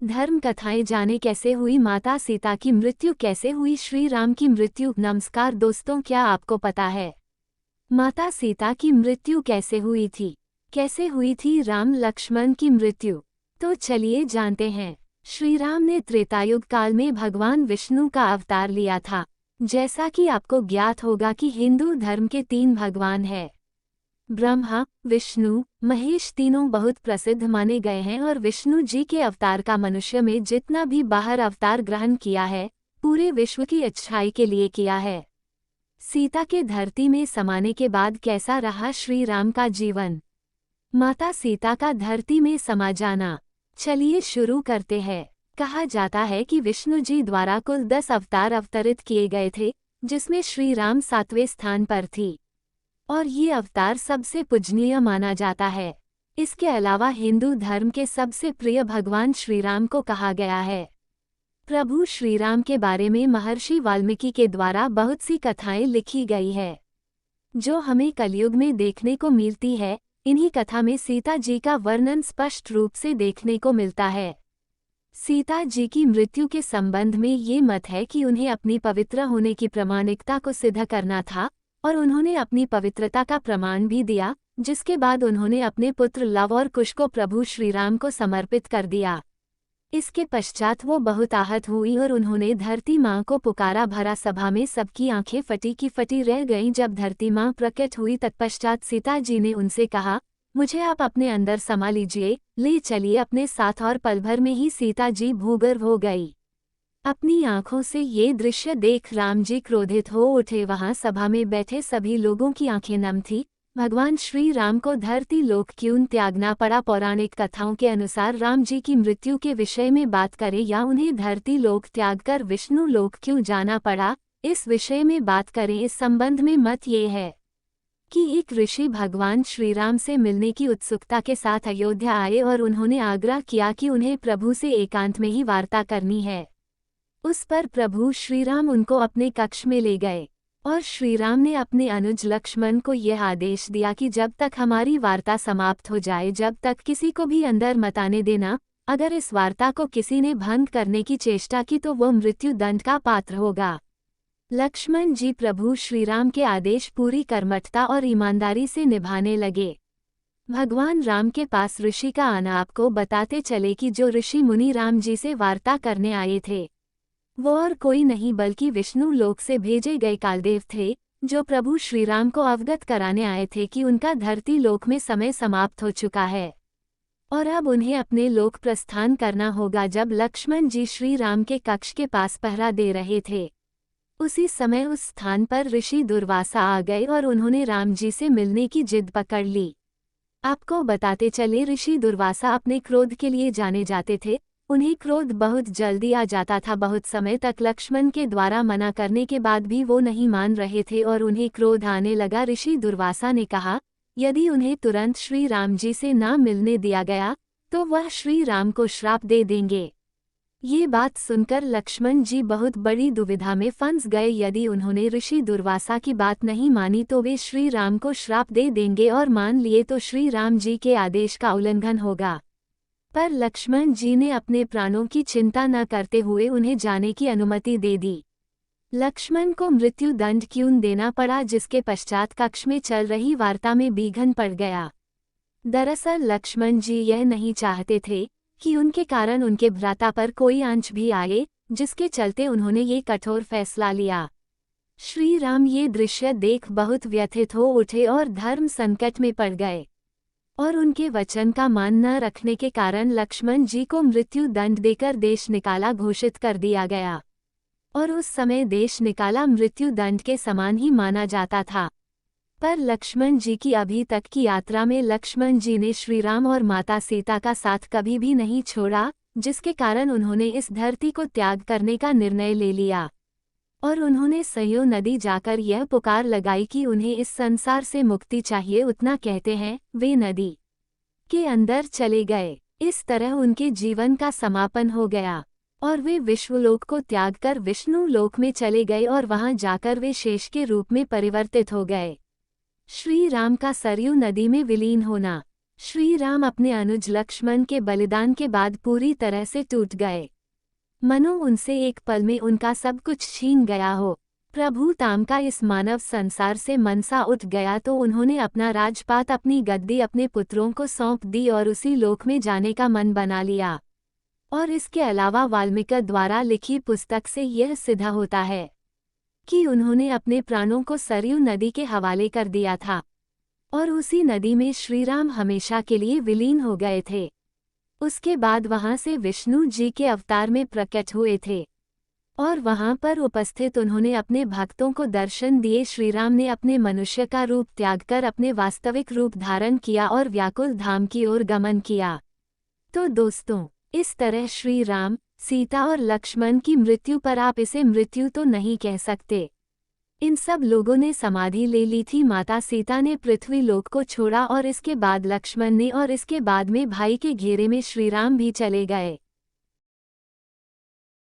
धर्म कथाएं जाने कैसे हुई माता सीता की मृत्यु, कैसे हुई श्री राम की मृत्यु। नमस्कार दोस्तों, क्या आपको पता है माता सीता की मृत्यु कैसे हुई थी? कैसे हुई थी राम लक्ष्मण की मृत्यु? तो चलिए जानते हैं। श्री राम ने त्रेतायुग काल में भगवान विष्णु का अवतार लिया था। जैसा कि आपको ज्ञात होगा कि हिंदू धर्म के 3 भगवान हैं, ब्रह्मा, विष्णु, महेश। तीनों बहुत प्रसिद्ध माने गए हैं और विष्णु जी के अवतार का मनुष्य में जितना भी बाहर अवतार ग्रहण किया है, पूरे विश्व की अच्छाई के लिए किया है। सीता के धरती में समाने के बाद कैसा रहा श्री राम का जीवन? माता सीता का धरती में समा जाना। चलिए शुरू करते हैं। कहा जाता है कि विष्णु जी द्वारा कुल 10 अवतार अवतरित किए गए थे, जिसमें श्री राम 7वें स्थान पर थी और ये अवतार सबसे पूजनीय माना जाता है। इसके अलावा हिंदू धर्म के सबसे प्रिय भगवान श्री राम को कहा गया है। प्रभु श्री राम के बारे में महर्षि वाल्मीकि के द्वारा बहुत सी कथाएं लिखी गई है, जो हमें कलयुग में देखने को मिलती है। इन्हीं कथा में सीता जी का वर्णन स्पष्ट रूप से देखने को मिलता है। सीता जी की मृत्यु के संबंध में ये मत है कि उन्हें अपनी पवित्र होने की प्रामाणिकता को सिद्ध करना था और उन्होंने अपनी पवित्रता का प्रमाण भी दिया, जिसके बाद उन्होंने अपने पुत्र लव और कुश को प्रभु श्री राम को समर्पित कर दिया। इसके पश्चात वो बहुत आहत हुई और उन्होंने धरती माँ को पुकारा। भरा सभा में सबकी आंखें फटी की फटी रह गईं। जब धरती माँ प्रकट हुई तत्पश्चात सीता जी ने उनसे कहा, मुझे आप अपने अंदर समा लीजिए, ले चलिए अपने साथ। और पल भर में ही सीता जी भूगर्भ हो गई। अपनी आंखों से ये दृश्य देख राम जी क्रोधित हो उठे। वहां सभा में बैठे सभी लोगों की आंखें नम थी। भगवान श्री राम को धरती लोक क्यों त्यागना पड़ा? पौराणिक कथाओं के अनुसार राम जी की मृत्यु के विषय में बात करें या उन्हें धरती लोक त्याग कर विष्णु लोक क्यों जाना पड़ा, इस विषय में बात करें। इस संबंध में मत ये है कि एक ऋषि भगवान श्री राम से मिलने की उत्सुकता के साथ अयोध्या आए और उन्होंने आग्रह किया कि उन्हें प्रभु से एकांत में ही वार्ता करनी है। उस पर प्रभु श्री राम उनको अपने कक्ष में ले गए और श्री राम ने अपने अनुज लक्ष्मण को यह आदेश दिया कि जब तक हमारी वार्ता समाप्त हो जाए, जब तक किसी को भी अंदर मत आने देना। अगर इस वार्ता को किसी ने भंग करने की चेष्टा की तो वो मृत्यु दंड का पात्र होगा। लक्ष्मण जी प्रभु श्री राम के आदेश पूरी कर्मठता और ईमानदारी से निभाने लगे। भगवान राम के पास ऋषि का आना आपको बताते चले कि जो ऋषि मुनि राम जी से वार्ता करने आए थे, वो और कोई नहीं बल्कि विष्णु लोक से भेजे गए कालदेव थे, जो प्रभु श्री राम को अवगत कराने आए थे कि उनका धरती लोक में समय समाप्त हो चुका है और अब उन्हें अपने लोक प्रस्थान करना होगा। जब लक्ष्मण जी श्री राम के कक्ष के पास पहरा दे रहे थे, उसी समय उस स्थान पर ऋषि दुर्वासा आ गए और उन्होंने राम जी से मिलने की जिद पकड़ ली। आपको बताते चले ऋषि दुर्वासा अपने क्रोध के लिए जाने जाते थे। उन्हें क्रोध बहुत जल्दी आ जाता था। बहुत समय तक लक्ष्मण के द्वारा मना करने के बाद भी वो नहीं मान रहे थे और उन्हें क्रोध आने लगा। ऋषि दुर्वासा ने कहा, यदि उन्हें तुरंत श्री राम जी से ना मिलने दिया गया तो वह श्री राम को श्राप दे देंगे। ये बात सुनकर लक्ष्मण जी बहुत बड़ी दुविधा में फंस गए। यदि उन्होंने ऋषि दुर्वासा की बात नहीं मानी तो वे श्री राम को श्राप दे देंगे और मान लिए तो श्री राम जी के आदेश का उल्लंघन होगा। पर लक्ष्मण जी ने अपने प्राणों की चिंता न करते हुए उन्हें जाने की अनुमति दे दी। लक्ष्मण को मृत्यु दंड क्यों देना पड़ा, जिसके पश्चात कक्ष में चल रही वार्ता में विघ्न पड़ गया। दरअसल लक्ष्मण जी यह नहीं चाहते थे कि उनके कारण उनके भ्राता पर कोई आंच भी आए, जिसके चलते उन्होंने ये कठोर फैसला लिया। श्री राम ये दृश्य देख बहुत व्यथित हो उठे और धर्म संकट में पड़ गए और उनके वचन का मान न रखने के कारण लक्ष्मण जी को मृत्यु दंड देकर देश निकाला घोषित कर दिया गया और उस समय देश निकाला मृत्यु दंड के समान ही माना जाता था। पर लक्ष्मण जी की अभी तक की यात्रा में लक्ष्मण जी ने श्री राम और माता सीता का साथ कभी भी नहीं छोड़ा, जिसके कारण उन्होंने इस धरती को त्याग करने का निर्णय ले लिया और उन्होंने सरयू नदी जाकर यह पुकार लगाई कि उन्हें इस संसार से मुक्ति चाहिए। उतना कहते हैं वे नदी के अंदर चले गए। इस तरह उनके जीवन का समापन हो गया और वे विश्वलोक को त्याग कर विष्णु लोक में चले गए और वहां जाकर वे शेष के रूप में परिवर्तित हो गए। श्री राम का सरयू नदी में विलीन होना। श्री राम अपने अनुज लक्ष्मण के बलिदान के बाद पूरी तरह से टूट गए। मनो उनसे एक पल में उनका सब कुछ छीन गया हो। प्रभु ताम का इस मानव संसार से मनसा उठ गया तो उन्होंने अपना राजपाट अपनी गद्दी अपने पुत्रों को सौंप दी और उसी लोक में जाने का मन बना लिया। और इसके अलावा वाल्मीकि द्वारा लिखी पुस्तक से यह सिद्ध होता है कि उन्होंने अपने प्राणों को सरयू नदी के हवाले कर दिया था और उसी नदी में श्रीराम हमेशा के लिए विलीन हो गए थे। उसके बाद वहां से विष्णु जी के अवतार में प्रकट हुए थे और वहां पर उपस्थित उन्होंने अपने भक्तों को दर्शन दिए। श्रीराम ने अपने मनुष्य का रूप त्याग कर अपने वास्तविक रूप धारण किया और व्याकुल धाम की ओर गमन किया। तो दोस्तों, इस तरह श्री राम, सीता और लक्ष्मण की मृत्यु पर आप इसे मृत्यु तो नहीं कह सकते। इन सब लोगों ने समाधि ले ली थी। माता सीता ने पृथ्वी लोक को छोड़ा और इसके बाद लक्ष्मण ने और इसके बाद में भाई के घेरे में श्रीराम भी चले गए।